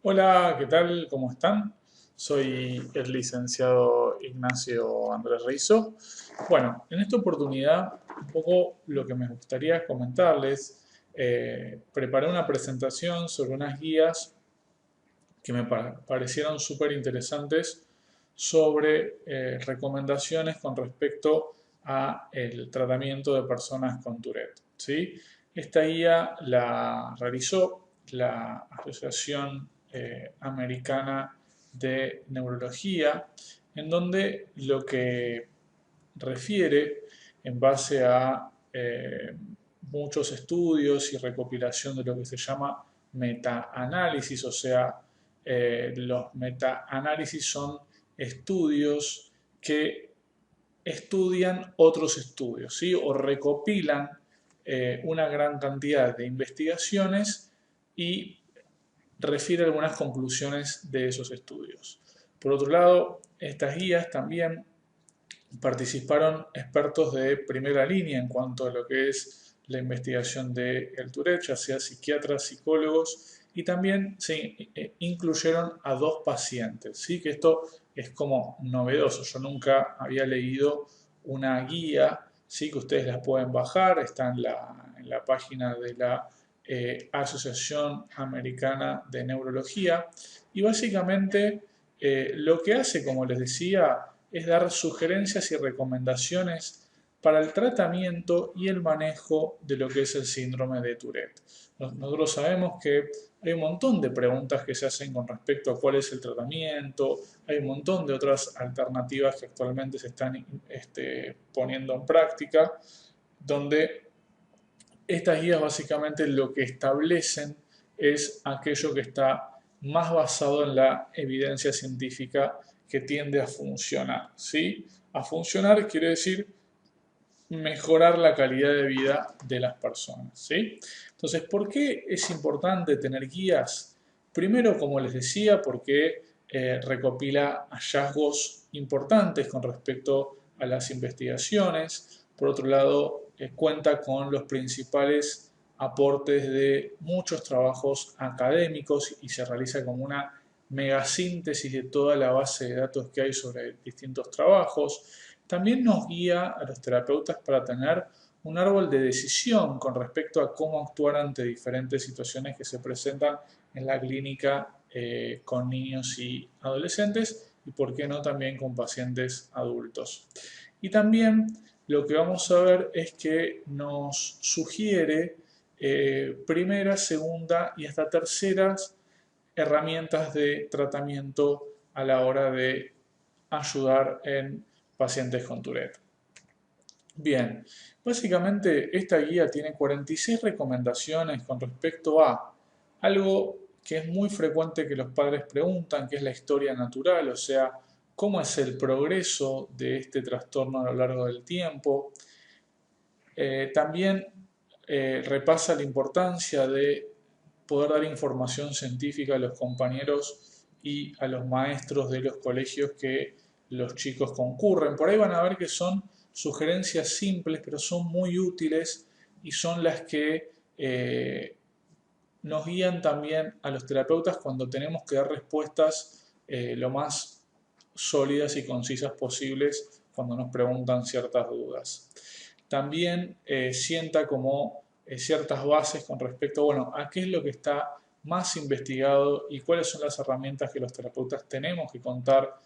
Hola, ¿qué tal? ¿Cómo están? Soy el licenciado Ignacio Andrés Rizo. Bueno, en esta oportunidad, un poco lo que me gustaría comentarles, preparé una presentación sobre unas guías que me parecieron súper interesantes sobre recomendaciones con respecto a el tratamiento de personas con Tourette, ¿sí? Esta guía la realizó la Asociación Americana de Neurología, en donde lo que refiere en base a muchos estudios y recopilación de lo que se llama metaanálisis, o sea, los metaanálisis son estudios que estudian otros estudios, ¿sí? O recopilan una gran cantidad de investigaciones y refiere algunas conclusiones de esos estudios. Por otro lado, estas guías también participaron expertos de primera línea en cuanto a lo que es la investigación del Tourette, ya sea psiquiatras, psicólogos, y también se incluyeron a dos pacientes, ¿sí? Que esto es como novedoso. Yo nunca había leído una guía, ¿sí? Que ustedes la pueden bajar, está en la página de la Asociación Americana de Neurología, y básicamente lo que hace, como les decía, es dar sugerencias y recomendaciones para el tratamiento y el manejo de lo que es el síndrome de Tourette. Nosotros sabemos que hay un montón de preguntas que se hacen con respecto a cuál es el tratamiento, hay un montón de otras alternativas que actualmente se están poniendo en práctica, donde estas guías básicamente lo que establecen es aquello que está más basado en la evidencia científica que tiende a funcionar, ¿sí? A funcionar quiere decir mejorar la calidad de vida de las personas, ¿sí? Entonces, ¿por qué es importante tener guías? Primero, como les decía, porque recopila hallazgos importantes con respecto a las investigaciones. Por otro lado, cuenta con los principales aportes de muchos trabajos académicos y se realiza como una megasíntesis de toda la base de datos que hay sobre distintos trabajos. También nos guía a los terapeutas para tener un árbol de decisión con respecto a cómo actuar ante diferentes situaciones que se presentan en la clínica con niños y adolescentes y por qué no también con pacientes adultos. Y también lo que vamos a ver es que nos sugiere primera, segunda y hasta terceras herramientas de tratamiento a la hora de ayudar en pacientes con Tourette. Bien, básicamente esta guía tiene 46 recomendaciones con respecto a algo que es muy frecuente que los padres preguntan, que es la historia natural, o sea, cómo es el progreso de este trastorno a lo largo del tiempo. También repasa la importancia de poder dar información científica a los compañeros y a los maestros de los colegios que los chicos concurren. Por ahí van a ver que son sugerencias simples, pero son muy útiles y son las que nos guían también a los terapeutas cuando tenemos que dar respuestas lo más sólidas y concisas posibles cuando nos preguntan ciertas dudas. También sienta como ciertas bases con respecto, bueno, a qué es lo que está más investigado y cuáles son las herramientas que los terapeutas tenemos que contar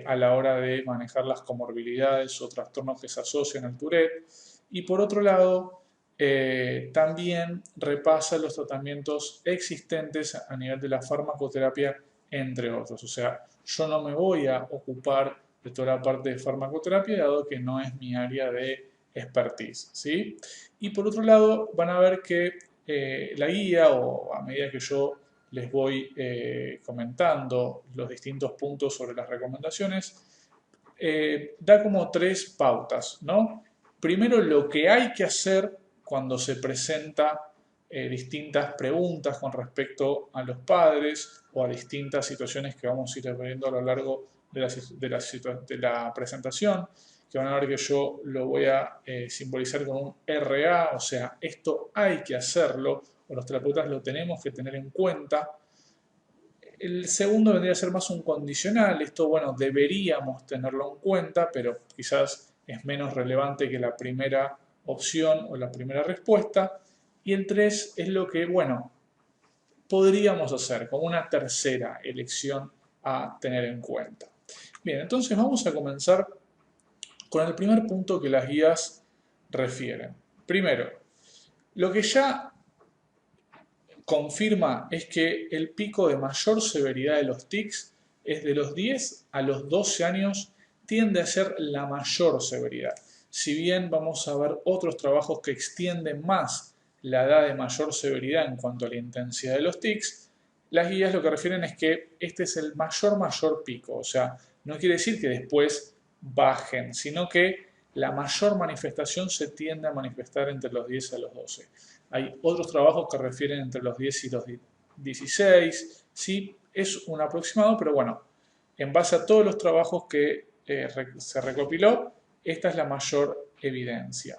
a la hora de manejar las comorbilidades o trastornos que se asocian al Tourette. Y por otro lado, también repasa los tratamientos existentes a nivel de la farmacoterapia, entre otros. O sea, yo no me voy a ocupar de toda la parte de farmacoterapia, dado que no es mi área de expertise, ¿sí? Y por otro lado, van a ver que la guía, o a medida que yo les voy comentando los distintos puntos sobre las recomendaciones, da como tres pautas, ¿no? Primero, lo que hay que hacer cuando se presenta distintas preguntas con respecto a los padres o a distintas situaciones que vamos a ir viendo a lo largo de la presentación, que van a ver que yo lo voy a simbolizar con un RA, o sea, esto hay que hacerlo, o los terapeutas lo tenemos que tener en cuenta. El segundo vendría a ser más un condicional. Esto, bueno, deberíamos tenerlo en cuenta, pero quizás es menos relevante que la primera opción o la primera respuesta. Y el 3 es lo que, bueno, podríamos hacer como una tercera elección a tener en cuenta. Bien, entonces vamos a comenzar con el primer punto que las guías refieren. Primero, lo que ya confirma es que el pico de mayor severidad de los tics es de los 10 a los 12 años, tiende a ser la mayor severidad. Si bien vamos a ver otros trabajos que extienden más la edad de mayor severidad en cuanto a la intensidad de los tics, las guías lo que refieren es que este es el mayor pico, o sea, no quiere decir que después bajen, sino que la mayor manifestación se tiende a manifestar entre los 10 a los 12. Hay otros trabajos que refieren entre los 10 y los 16, sí, es un aproximado, pero bueno, en base a todos los trabajos que se recopiló, esta es la mayor evidencia.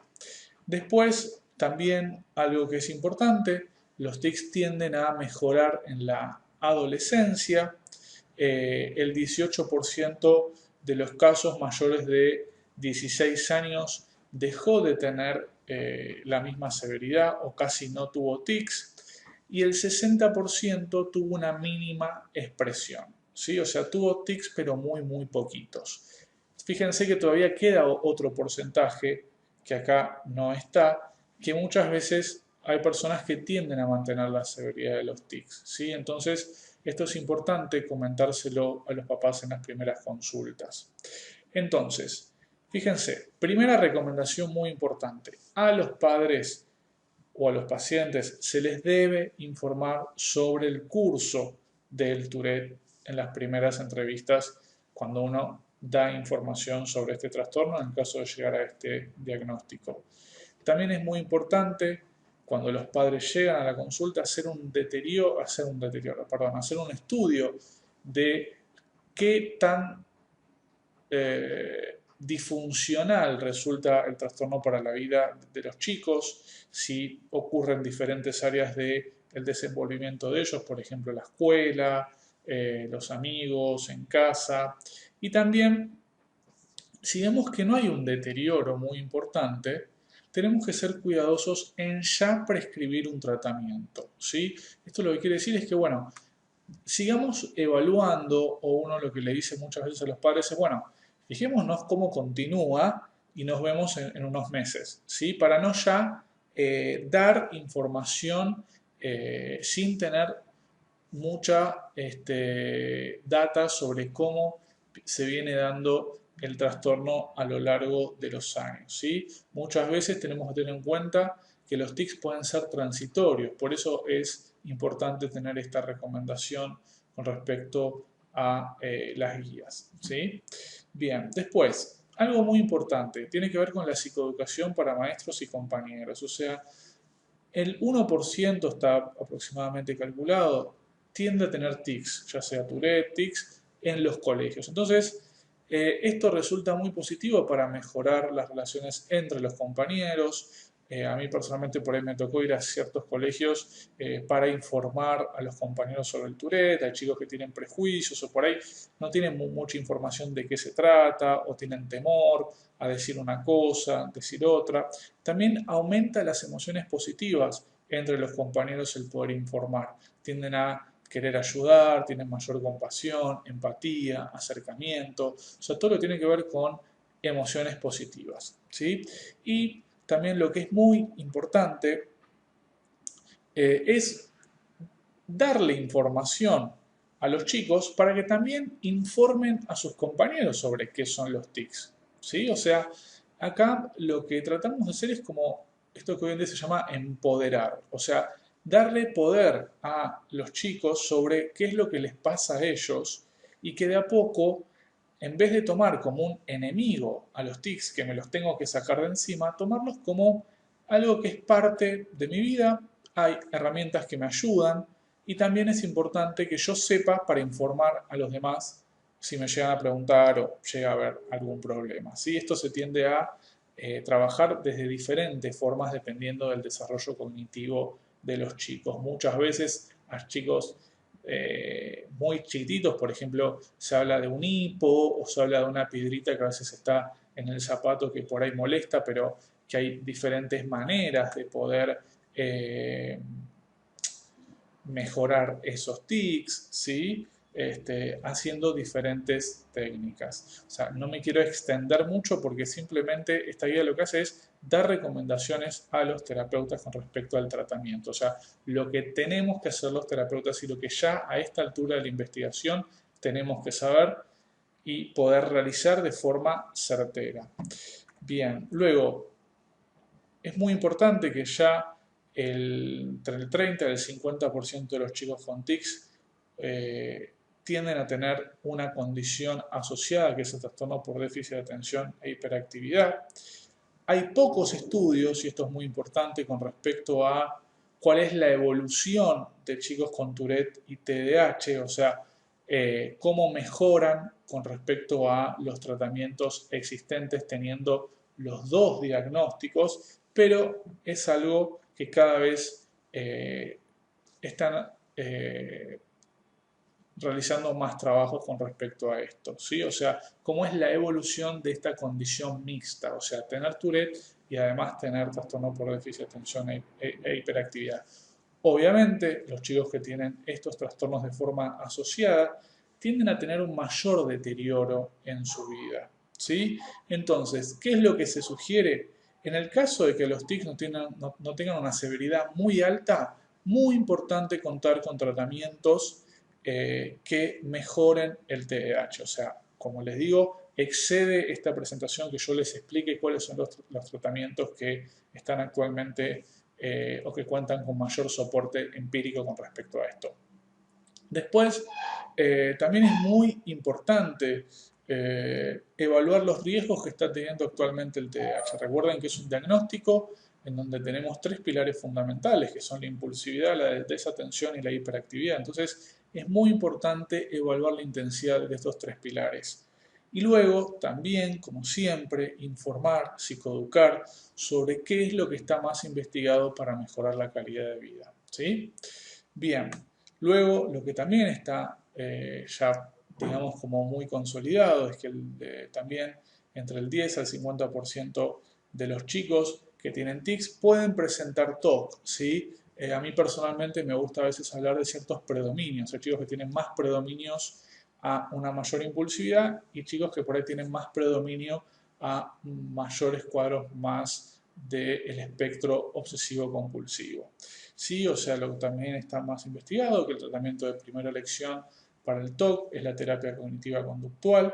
Después, también algo que es importante, los tics tienden a mejorar en la adolescencia. El 18% de los casos mayores de 16 años dejó de tener la misma severidad o casi no tuvo tics y el 60% tuvo una mínima expresión, ¿sí? O sea, tuvo tics pero muy poquitos. Fíjense que todavía queda otro porcentaje que acá no está, que muchas veces hay personas que tienden a mantener la severidad de los tics, ¿sí? Entonces, esto es importante comentárselo a los papás en las primeras consultas. Entonces, fíjense, primera recomendación muy importante, a los padres o a los pacientes se les debe informar sobre el curso del Tourette en las primeras entrevistas cuando uno da información sobre este trastorno en el caso de llegar a este diagnóstico. También es muy importante cuando los padres llegan a la consulta hacer un estudio de qué tan disfuncional resulta el trastorno para la vida de los chicos, si ocurre en diferentes áreas del desenvolvimiento de ellos, por ejemplo la escuela, los amigos, en casa, y también si vemos que no hay un deterioro muy importante, tenemos que ser cuidadosos en ya prescribir un tratamiento, ¿sí? Esto lo que quiere decir es que, bueno, sigamos evaluando, o uno lo que le dice muchas veces a los padres es, bueno, fijémonos cómo continúa y nos vemos en unos meses, ¿sí? Para no ya dar información sin tener mucha data sobre cómo se viene dando el trastorno a lo largo de los años, ¿sí? Muchas veces tenemos que tener en cuenta que los tics pueden ser transitorios, por eso es importante tener esta recomendación con respecto a las guías, ¿sí? Bien, después, algo muy importante, tiene que ver con la psicoeducación para maestros y compañeros, o sea, el 1% está aproximadamente calculado, tiende a tener tics, ya sea Tourette, tics, en los colegios. Entonces, esto resulta muy positivo para mejorar las relaciones entre los compañeros. A mí personalmente por ahí me tocó ir a ciertos colegios para informar a los compañeros sobre el Tourette, hay chicos que tienen prejuicios o por ahí no tienen mucha información de qué se trata o tienen temor a decir una cosa, decir otra. También aumenta las emociones positivas entre los compañeros el poder informar. Tienden a querer ayudar, tienen mayor compasión, empatía, acercamiento, o sea, todo lo que tiene que ver con emociones positivas, ¿sí? Y también lo que es muy importante es darle información a los chicos para que también informen a sus compañeros sobre qué son los tics, ¿sí? O sea, acá lo que tratamos de hacer es como esto que hoy en día se llama empoderar, o sea, darle poder a los chicos sobre qué es lo que les pasa a ellos y que de a poco, en vez de tomar como un enemigo a los tics que me los tengo que sacar de encima, tomarlos como algo que es parte de mi vida, hay herramientas que me ayudan y también es importante que yo sepa para informar a los demás si me llegan a preguntar o llega a haber algún problema. ¿Sí? Esto se tiende a trabajar desde diferentes formas dependiendo del desarrollo cognitivo de los chicos. Muchas veces a chicos muy chiquititos, por ejemplo, se habla de un hipo o se habla de una piedrita que a veces está en el zapato que por ahí molesta, pero que hay diferentes maneras de poder mejorar esos tics, ¿sí? Haciendo diferentes técnicas. O sea, no me quiero extender mucho porque simplemente esta guía lo que hace es dar recomendaciones a los terapeutas con respecto al tratamiento. O sea, lo que tenemos que hacer los terapeutas y lo que ya a esta altura de la investigación tenemos que saber y poder realizar de forma certera. Bien, luego es muy importante que ya entre el 30 y el 50% de los chicos con tics tienden a tener una condición asociada, que es el trastorno por déficit de atención e hiperactividad. Hay pocos estudios, y esto es muy importante, con respecto a cuál es la evolución de chicos con Tourette y TDAH, o sea, cómo mejoran con respecto a los tratamientos existentes teniendo los dos diagnósticos, pero es algo que cada vez están realizando más trabajos con respecto a esto, ¿sí? O sea, cómo es la evolución de esta condición mixta, o sea, tener Tourette y además tener trastorno por déficit de atención e hiperactividad. Obviamente, los chicos que tienen estos trastornos de forma asociada tienden a tener un mayor deterioro en su vida, ¿sí? Entonces, ¿qué es lo que se sugiere? En el caso de que los tics no tengan una severidad muy alta, muy importante contar con tratamientos que mejoren el TDAH. O sea, como les digo, excede esta presentación que yo les explique cuáles son los tratamientos que están actualmente o que cuentan con mayor soporte empírico con respecto a esto. Después, también es muy importante evaluar los riesgos que está teniendo actualmente el TDAH. Recuerden que es un diagnóstico en donde tenemos tres pilares fundamentales, que son la impulsividad, la desatención y la hiperactividad. Entonces, es muy importante evaluar la intensidad de estos tres pilares. Y luego, también, como siempre, informar, psicoeducar sobre qué es lo que está más investigado para mejorar la calidad de vida. ¿Sí? Bien, luego lo que también está ya, digamos, como muy consolidado es que también entre el 10 al 50% de los chicos que tienen tics pueden presentar TOC, ¿sí? A mí personalmente me gusta a veces hablar de ciertos predominios, hay chicos que tienen más predominios a una mayor impulsividad y chicos que por ahí tienen más predominio a mayores cuadros más del espectro obsesivo-compulsivo. Sí, o sea, lo que también está más investigado, que el tratamiento de primera elección para el TOC es la terapia cognitiva conductual,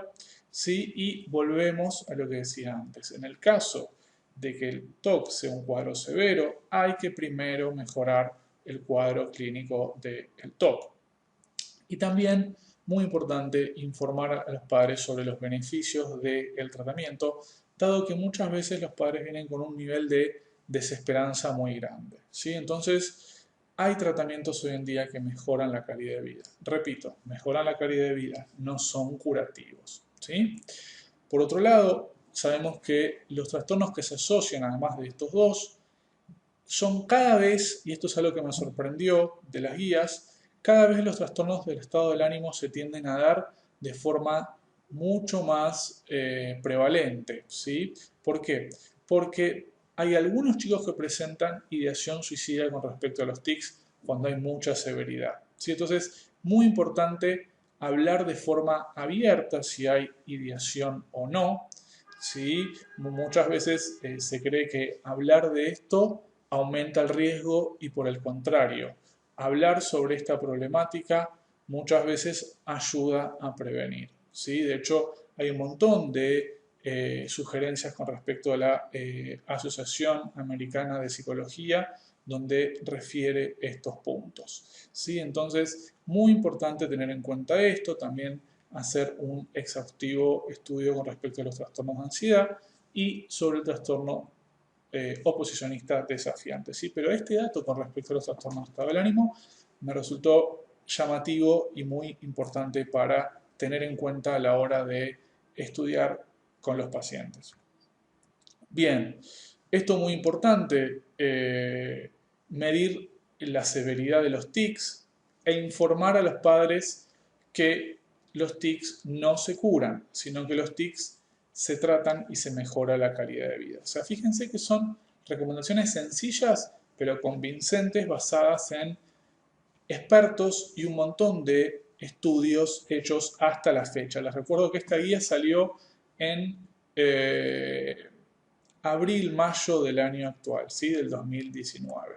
¿sí? Y volvemos a lo que decía antes. En el caso de que el TOC sea un cuadro severo, hay que primero mejorar el cuadro clínico del TOC. Y también, muy importante, informar a los padres sobre los beneficios del tratamiento, dado que muchas veces los padres vienen con un nivel de desesperanza muy grande, ¿sí? Entonces, hay tratamientos hoy en día que mejoran la calidad de vida. Repito, mejoran la calidad de vida, no son curativos, ¿sí? Por otro lado, sabemos que los trastornos que se asocian, además de estos dos, son cada vez, y esto es algo que me sorprendió de las guías, cada vez los trastornos del estado del ánimo se tienden a dar de forma mucho más prevalente, ¿sí? ¿Por qué? Porque hay algunos chicos que presentan ideación suicida con respecto a los tics cuando hay mucha severidad, ¿sí? Entonces, muy importante hablar de forma abierta si hay ideación o no, ¿sí? Muchas veces se cree que hablar de esto aumenta el riesgo y por el contrario, hablar sobre esta problemática muchas veces ayuda a prevenir, ¿sí? De hecho, hay un montón de sugerencias con respecto a la Asociación Americana de Psicología donde refiere estos puntos, ¿sí? Entonces, muy importante tener en cuenta esto, también hacer un exhaustivo estudio con respecto a los trastornos de ansiedad y sobre el trastorno oposicionista desafiante, ¿sí? Pero este dato con respecto a los trastornos de estado del ánimo me resultó llamativo y muy importante para tener en cuenta a la hora de estudiar con los pacientes. Bien, esto es muy importante, medir la severidad de los tics, e informar a los padres que los tics no se curan, sino que los tics se tratan y se mejora la calidad de vida. O sea, fíjense que son recomendaciones sencillas pero convincentes basadas en expertos y un montón de estudios hechos hasta la fecha. Les recuerdo que esta guía salió en abril-mayo del año actual, ¿sí? Del 2019.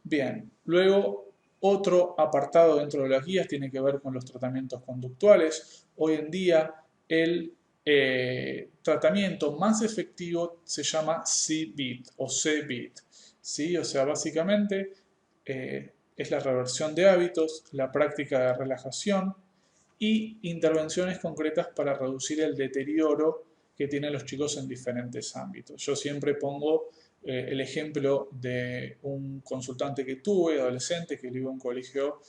Bien, luego otro apartado dentro de las guías tiene que ver con los tratamientos conductuales. Hoy en día el tratamiento más efectivo se llama CBIT o CBIT, ¿sí? O sea, básicamente es la reversión de hábitos, la práctica de relajación y intervenciones concretas para reducir el deterioro que tienen los chicos en diferentes ámbitos. Yo siempre pongo el ejemplo de un consultante que tuve, adolescente, que iba a un colegio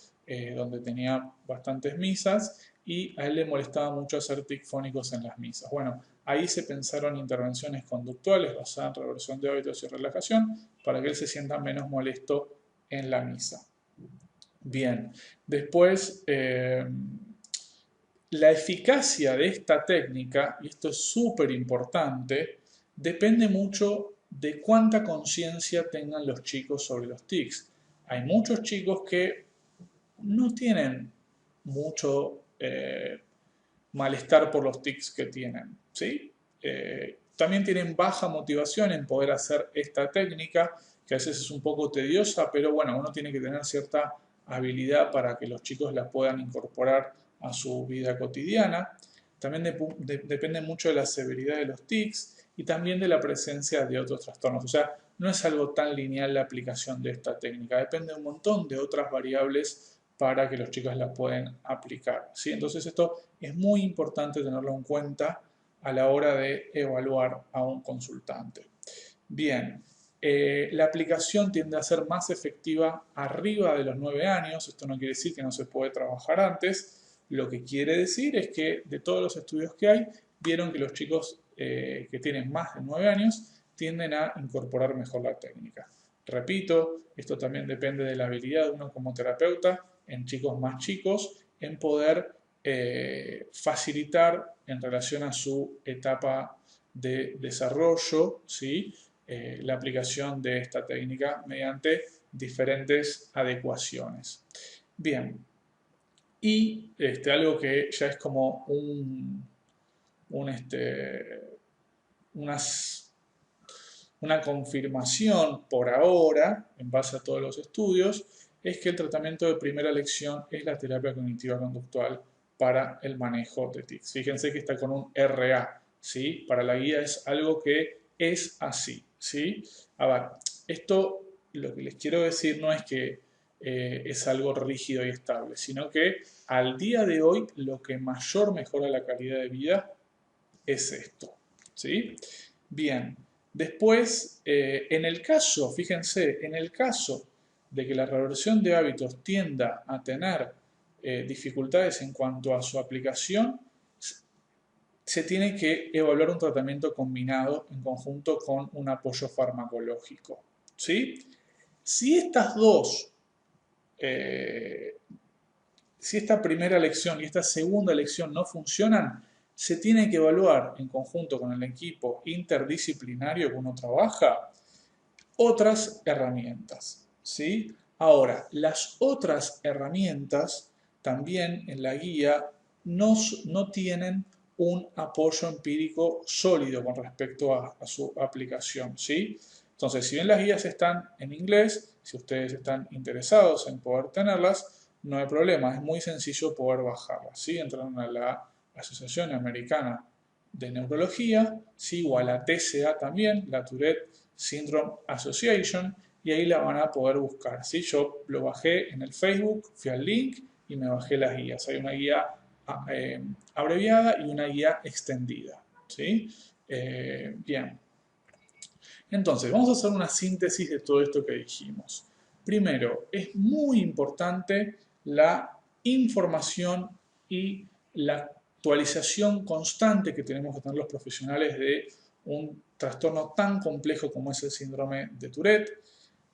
donde tenía bastantes misas y a él le molestaba mucho hacer tics fónicos en las misas. Bueno, ahí se pensaron intervenciones conductuales basadas en reversión de hábitos y relajación para que él se sienta menos molesto en la misa. Bien, después la eficacia de esta técnica, y esto es súper importante, depende mucho de cuánta conciencia tengan los chicos sobre los tics. Hay muchos chicos que no tienen mucho malestar por los tics que tienen, ¿sí? También tienen baja motivación en poder hacer esta técnica, que a veces es un poco tediosa, pero bueno, uno tiene que tener cierta habilidad para que los chicos la puedan incorporar a su vida cotidiana. También depende mucho de la severidad de los tics y también de la presencia de otros trastornos. O sea, no es algo tan lineal la aplicación de esta técnica, depende de un montón de otras variables para que los chicos la puedan aplicar, ¿sí? Entonces esto es muy importante tenerlo en cuenta a la hora de evaluar a un consultante. Bien, la aplicación tiende a ser más efectiva arriba de los 9 años. Esto no quiere decir que no se puede trabajar antes. Lo que quiere decir es que de todos los estudios que hay, vieron que los chicos que tienen más de 9 años tienden a incorporar mejor la técnica. Repito, esto también depende de la habilidad de uno como terapeuta en chicos más chicos en poder facilitar en relación a su etapa de desarrollo, ¿sí? La aplicación de esta técnica mediante diferentes adecuaciones. Bien, y algo que ya es como una confirmación por ahora, en base a todos los estudios, es que el tratamiento de primera elección es la terapia cognitiva conductual para el manejo de tics. Fíjense que está con un RA, ¿sí? Para la guía es algo que es así, ¿sí? A ver, esto lo que les quiero decir no es que es algo rígido y estable, sino que al día de hoy lo que mayor mejora la calidad de vida es esto, ¿sí? Bien, después, en el caso, fíjense, en el caso de que la reversión de hábitos tienda a tener dificultades en cuanto a su aplicación, se tiene que evaluar un tratamiento combinado en conjunto con un apoyo farmacológico, ¿sí? Si estas dos, si esta primera lección y esta segunda lección no funcionan, se tiene que evaluar en conjunto con el equipo interdisciplinario que uno trabaja otras herramientas, ¿sí? Ahora, las otras herramientas también en la guía no tienen un apoyo empírico sólido con respecto a su aplicación, ¿sí? Entonces, si bien las guías están en inglés, si ustedes están interesados en poder tenerlas, no hay problema, es muy sencillo poder bajarlas, ¿sí? Entran a la Asociación Americana de Neurología, ¿sí? O a la TCA también, la Tourette Syndrome Association, y ahí la van a poder buscar, ¿sí? Yo lo bajé en el Facebook, fui al link y me bajé las guías. Hay una guía abreviada y una guía extendida, ¿sí? Bien. Entonces, vamos a hacer una síntesis de todo esto que dijimos. Primero, es muy importante la información y la actualización constante que tenemos que tener los profesionales de un trastorno tan complejo como es el síndrome de Tourette.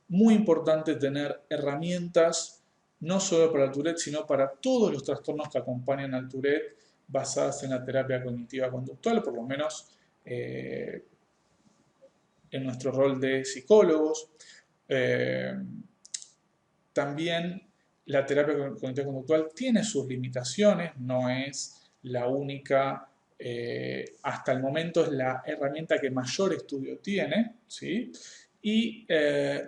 Muy importante tener herramientas no solo para el Tourette, sino para todos los trastornos que acompañan al Tourette basadas en la terapia cognitiva conductual, por lo menos en nuestro rol de psicólogos. También la terapia cognitiva conductual tiene sus limitaciones, no es la única, hasta el momento es la herramienta que mayor estudio tiene, ¿sí? Y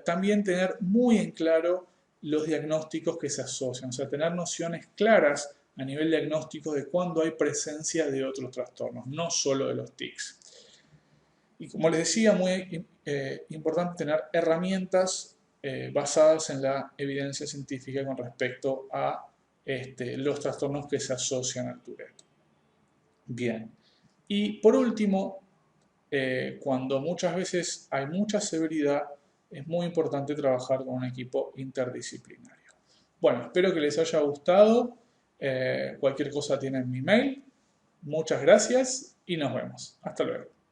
también tener muy en claro los diagnósticos que se asocian, o sea, tener nociones claras a nivel diagnóstico de cuándo hay presencia de otros trastornos, no solo de los tics. Y como les decía, muy importante tener herramientas basadas en la evidencia científica con respecto a los trastornos que se asocian al Tourette. Bien. Y por último, cuando muchas veces hay mucha severidad, es muy importante trabajar con un equipo interdisciplinario. Bueno, espero que les haya gustado. Cualquier cosa tienen mi mail. Muchas gracias y nos vemos. Hasta luego.